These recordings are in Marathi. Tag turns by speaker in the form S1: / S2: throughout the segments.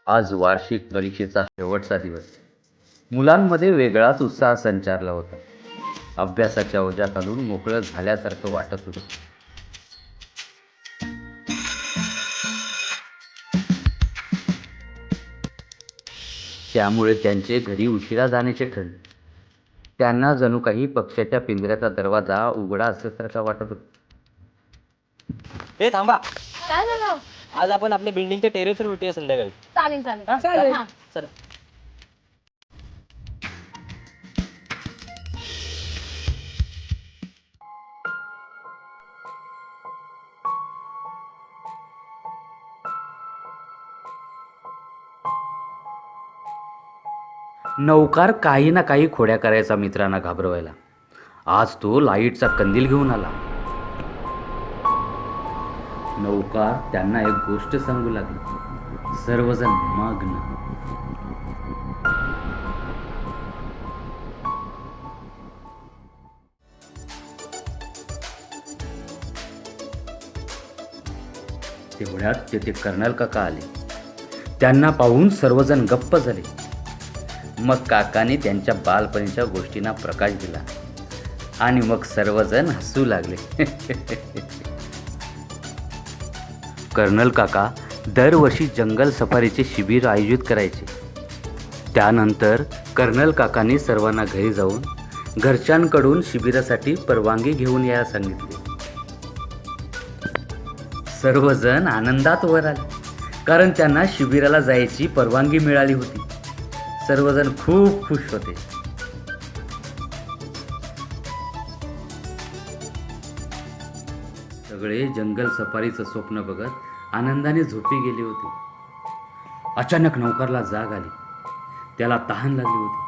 S1: आज वार्षिक परीक्षेचा शेवटचा दिवस. मुलांमध्ये वेगळाच उत्साह संचारला होता. अभ्यासाच्या ओझ्याखालून मोकळं झाल्यासारखं वाटत होतं. त्यामुळे त्यांचे घरी उशिरा जाण्याचे ठरले. त्यांना जणू काही पक्षाच्या पिंजऱ्याचा दरवाजा उघडा असल्यासारखा वाटत होता.
S2: हे थांबा,
S3: काय झालं?
S2: आज आपण आपल्या बिल्डिंगच्या टेरेसवर भेटूया संध्याकाळी.
S3: चालेल चालेल
S2: हा?
S3: चालेल.
S2: चला.
S1: नौकार काही ना काही खोड्या करायचा मित्रांना घाबरवायला. आज तो लाईटचा कंदील घेऊन आला. नौकार त्यांना एक गोष्ट सांगू लागला. सर्वजण मग्न. तेवढ्यात तेथे कर्नल काका आले. त्यांना पाहून सर्वजण गप्प झाले. मग काकाने त्यांच्या बालपणीच्या गोष्टींना प्रकाश दिला आणि मग सर्वजण हसू लागले. कर्नल काका दरवर्षी जंगल सफारीचे शिबिर आयोजित करायचे. त्यानंतर कर्नल काकांनी सर्वांना घरी जाऊन घरच्यांकडून शिबिरासाठी परवानगी घेऊन यायला सांगितले. सर्वजण आनंदात वर आले, कारण त्यांना शिबिराला जायची परवानगी मिळाली होती. सर्वजण खूप खुश होते. सगळे जंगल सफारीचं स्वप्न बघत आनंदाने झोपी गेले होते. अचानक नौकरला जाग आली. त्याला तहान लागली होती.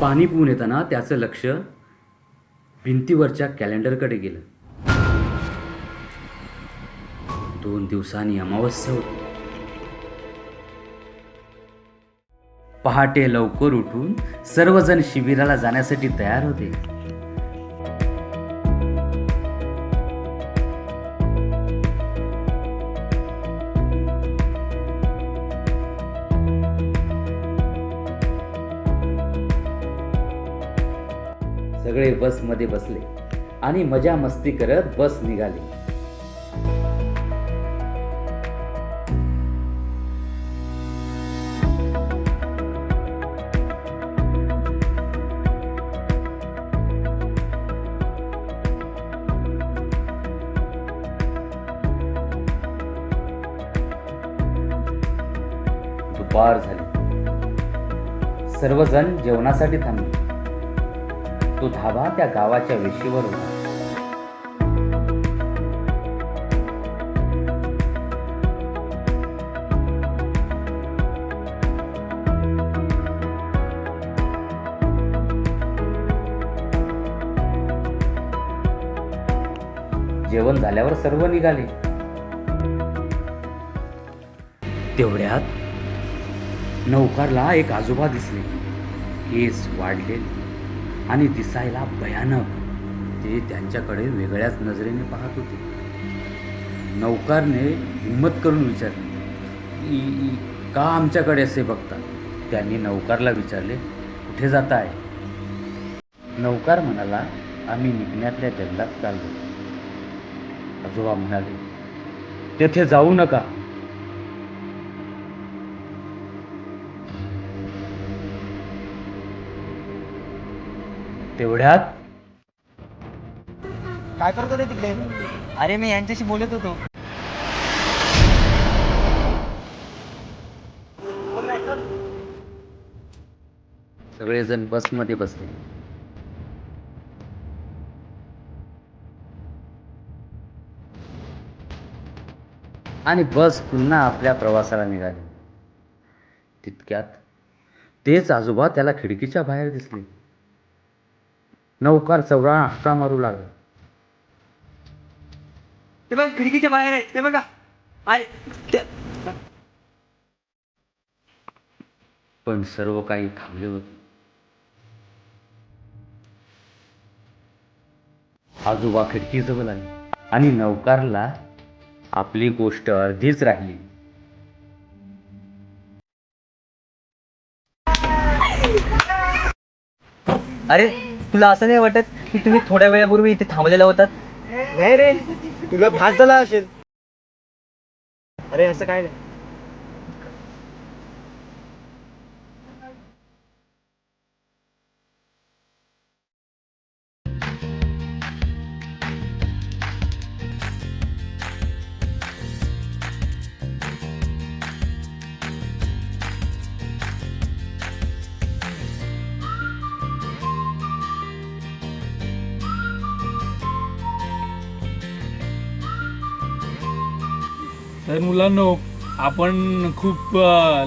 S1: पाणी पिऊन येताना त्याचं लक्ष भिंतीवरच्या कॅलेंडरकडे गेलं. 2 दिवसांनी अमावस्या होती. पहाटे लवकर उठून सर्वजण शिबिराला जाण्यासाठी तयार होते. सगळे बसमध्ये बसले आणि मजा मस्ती करत बस निघाली. दुपार झाली. सर्वजण जेवणासाठी थांबले. तो धाबा त्या गावाच्या वेशीवर होता. जेवण झाल्यावर सर्व निघाले. तेवढ्यात नौकारला एक आजोबा दिसले. केस वाढलेले आणि दिसायला भयानक. ते त्यांच्याकडे वेगळ्याच नजरेने पाहत होते. नौकारने हिम्मत करून विचारले, का आमच्याकडे असे बघता? त्यांनी नौकारला विचारले, कुठे जाताय? नौकार म्हणाला, आम्ही निघण्यातल्या जंगलात चाललो. आजोबा म्हणाले, तेथे जाऊ नका. तेवढ्यात
S2: काय करतो रे तिकडे? अरे मी यांच्याशी बोलत होतो.
S1: सगळेजण बसमध्ये बसले. आणि बस पुन्हा आपल्या प्रवासाला निघाली. तितक्यात तेच आजोबा त्याला खिडकीच्या बाहेर दिसले. नौकार चवळा आष्टा मारू लागला.
S2: ते बघ खिडकीच्या बाहेर आहे, ते बघा.
S1: पण सर्व काही थांबले होते. आजोबा खिडकीजवळ आले आणि नौकारला आपली गोष्ट अर्धीच राहिली.
S2: अरे तुला असं नाही वाटत की तुम्ही थोड्या वेळापूर्वी इथे थांबलेला होतात?
S3: नाही रे, तुला भास झाला असेल. अरे असं काय नाही.
S4: तर मुलांनो, आपण खूप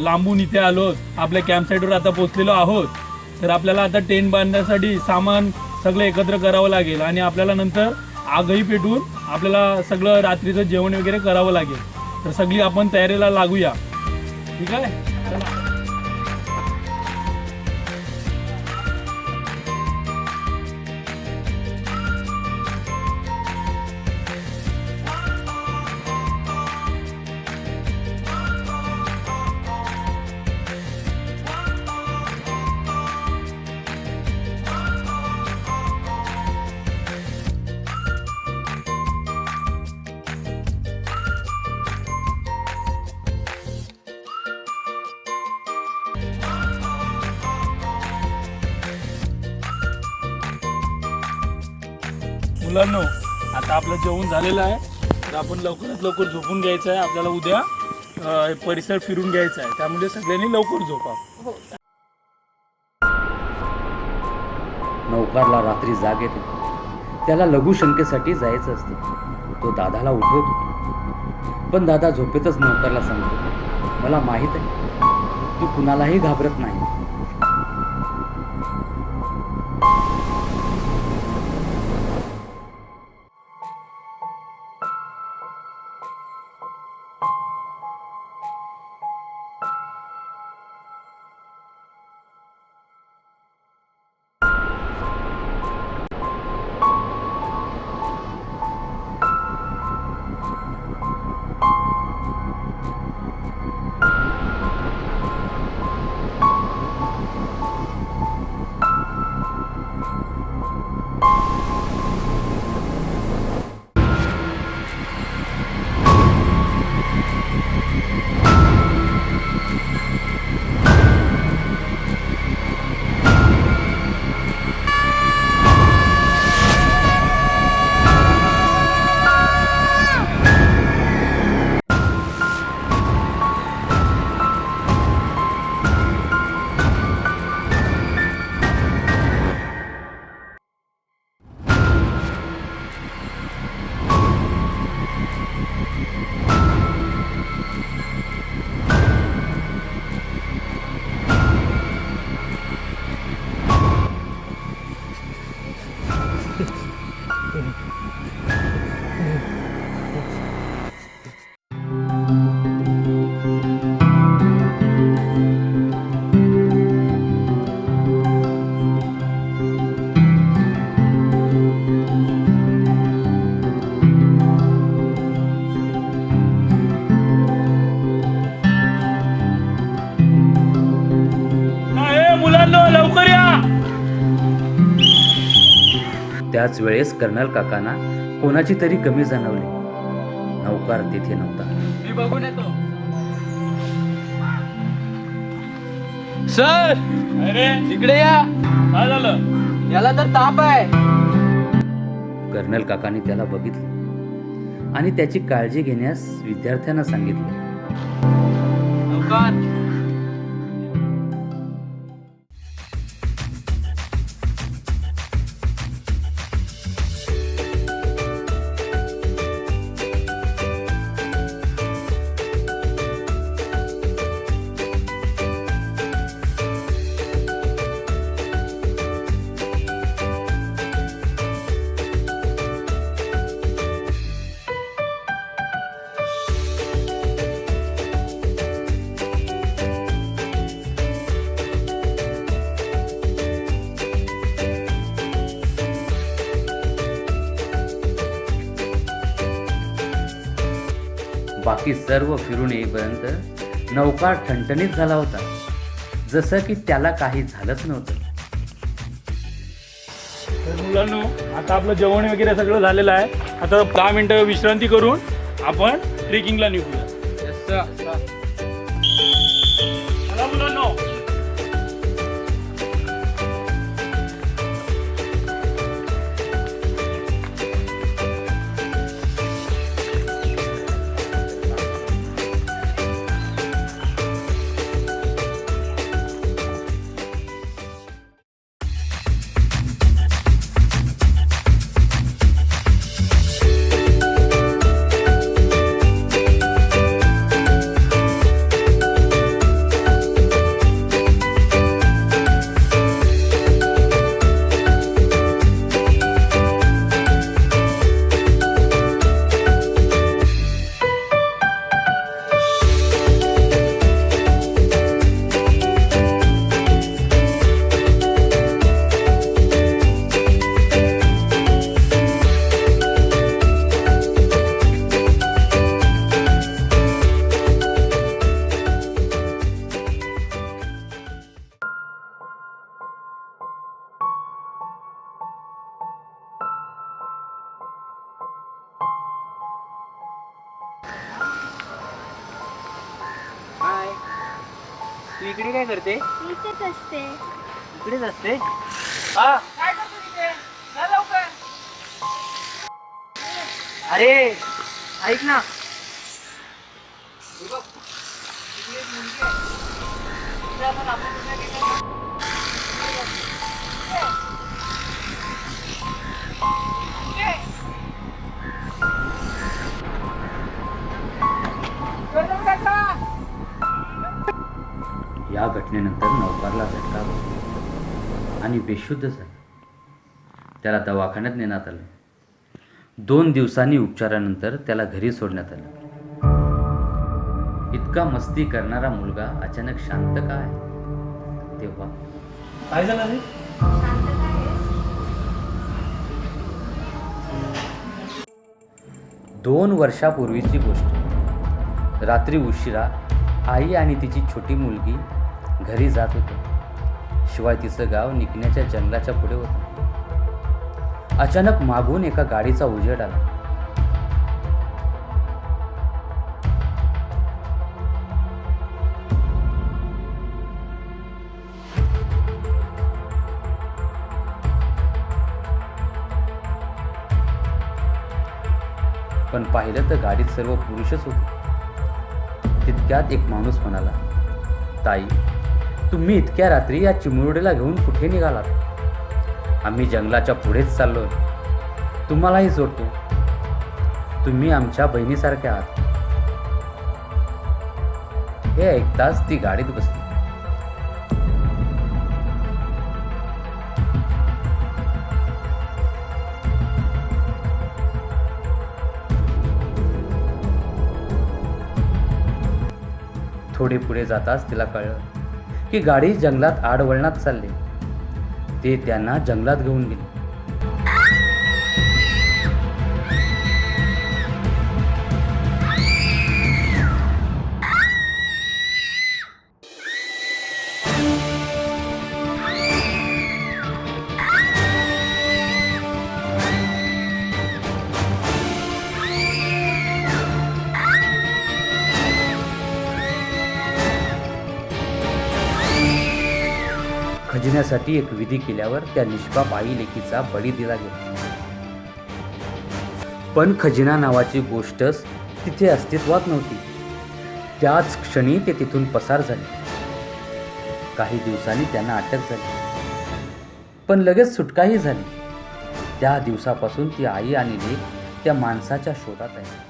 S4: लांबून इथे आलोत. आपल्या कॅम्प साईटवर आता पोहोचलेलो आहोत. तर आपल्याला आता टेंट बांधण्यासाठी सामान सगळं एकत्र करावं लागेल आणि आपल्याला नंतर आगही पेटवून आपल्याला सगळं रात्रीचं जेवण वगैरे करावं लागेल. तर सगळी आपण तयारीला लागूया. ठीक आहे, चला. मुलांनो, आता आपलं जेवण झालेलं आहे. तर आपण लवकरात लवकर झोपून घ्यायचं आहे. आपल्याला उद्या परिसर फिरून घ्यायचा आहे. त्यामुळे सगळ्यांनी लवकर झोपा.
S1: नौकारला रात्री जाग येते. त्याला लघुशंकेसाठी जायचं असतं. तो दादाला उठवतो, पण दादा झोपेतच नौकारला सांगतो, मला माहीत आहे तू कुणालाही घाबरत नाही.
S4: लवकर या.
S1: त्याच वेळेस कर्नल काकांना कोणाची तरी कमी जाणवली. नौकार तिथे नव्हता.
S2: मी बघून येतो.
S4: सर, अरे
S2: इकडे या.
S4: काय झालं?
S2: याला तर ताप आहे.
S1: कर्नल काकांनी त्याला बघितले आणि त्याची काळजी घेण्यास विद्यार्थ्यांना सांगितले.
S2: नौकार,
S1: बाकी सर्व फिरून येईपर्यंत नौकार ठणठणीत झाला होता, जसं की त्याला काही झालंच नव्हतं.
S4: तर मुलांनो, आता आपलं जेवण वगैरे सगळं झालेलं आहे. आता 10 मिनिटं विश्रांती करून आपण ट्रेकिंगला निघूया. चला मुलांनो.
S3: हाय, तू इकडे काय करते?
S5: इथेच असते.
S3: इकडेच असते. अरे ऐक ना.
S1: या घटनेनंतर नौकारला झटका बसला आणि बेशुद्ध झाला. त्याला दवाखान्यात नेण्यात आलं. 2 दिवसांनी उपचारानंतर त्याला घरी सोडण्यात आलं. इतका मस्ती करणारा मुलगा अचानक शांत का आहे? तेव्हा
S4: काय झालं रे?
S1: दोन वर्षापूर्वीची गोष्ट. रात्री उशिरा आई आणि तिची छोटी मुलगी घरी जात होते. शिवाय तिचं गाव निघण्याच्या जंगलाच्या पुढे होतं. अचानक मागून एका गाडीचा उजेड आला. पण पाहिलं तर गाडीत सर्व पुरुषच होते. तितक्यात एक माणूस म्हणाला, ताई, तुम्ही इतक्या रात्री या चिमुरडीला घेऊन कुठे निघालात? आम्ही जंगलाच्या पुढेच चाललोय. तुम्हालाही सोडतो. तुम्ही आमच्या बहिणीसारख्या आहात. हे ऐकताच ती गाडीत बसली. थोडे पुढे जाताच तिला कळलं की गाडी जंगलात आडवळणात चालली. ते त्यांना जंगलात घेऊन गेले. खजिन्यासाठी एक विधी केल्यावर त्या निष्पाप आई लेकीचा बळी दिला गेला. पण खजिना नावाची गोष्टच तिथे अस्तित्वात नव्हती. त्याच क्षणी ते तिथून पसार झाले. काही दिवसांनी त्यांना अटक झाली, पण लगेच सुटकाही झाली. त्या दिवसापासून ती आई आणि लेक त्या माणसाच्या शोधात आहे.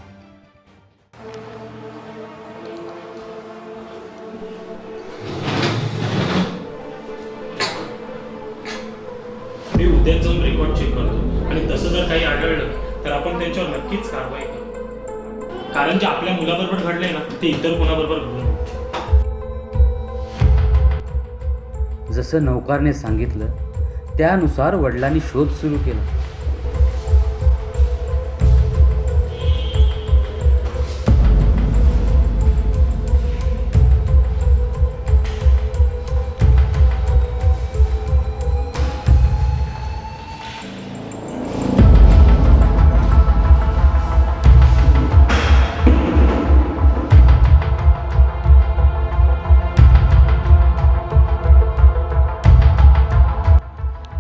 S4: मी उद्या जाऊन रेकॉर्ड चेक करतो आणि तसं जर काही आढळलं तर आपण त्यांच्यावर नक्कीच कारवाई करू. कारण जे आपल्या मुलाबरोबर घडले ना ते इतर कोणाबरोबर घडू नये.
S1: जसं नौकारने सांगितलं त्यानुसार वडिलांनी शोध सुरू केला.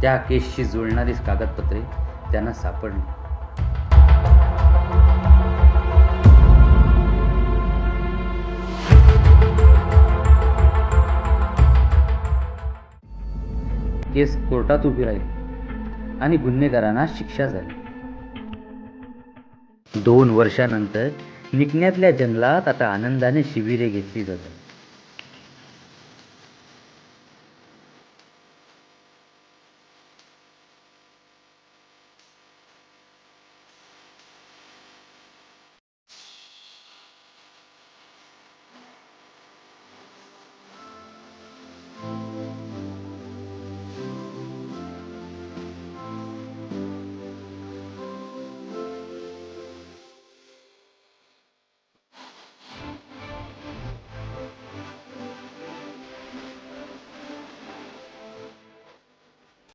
S1: त्या केसशी जुळणारीच कागदपत्रे त्यांना सापडली. केस कोर्टात उभी राहील आणि गुन्हेगारांना शिक्षा झाली. 2 वर्षानंतर निकण्यातल्या जंगलात आता आनंदाने शिबिरे घेतली जातात.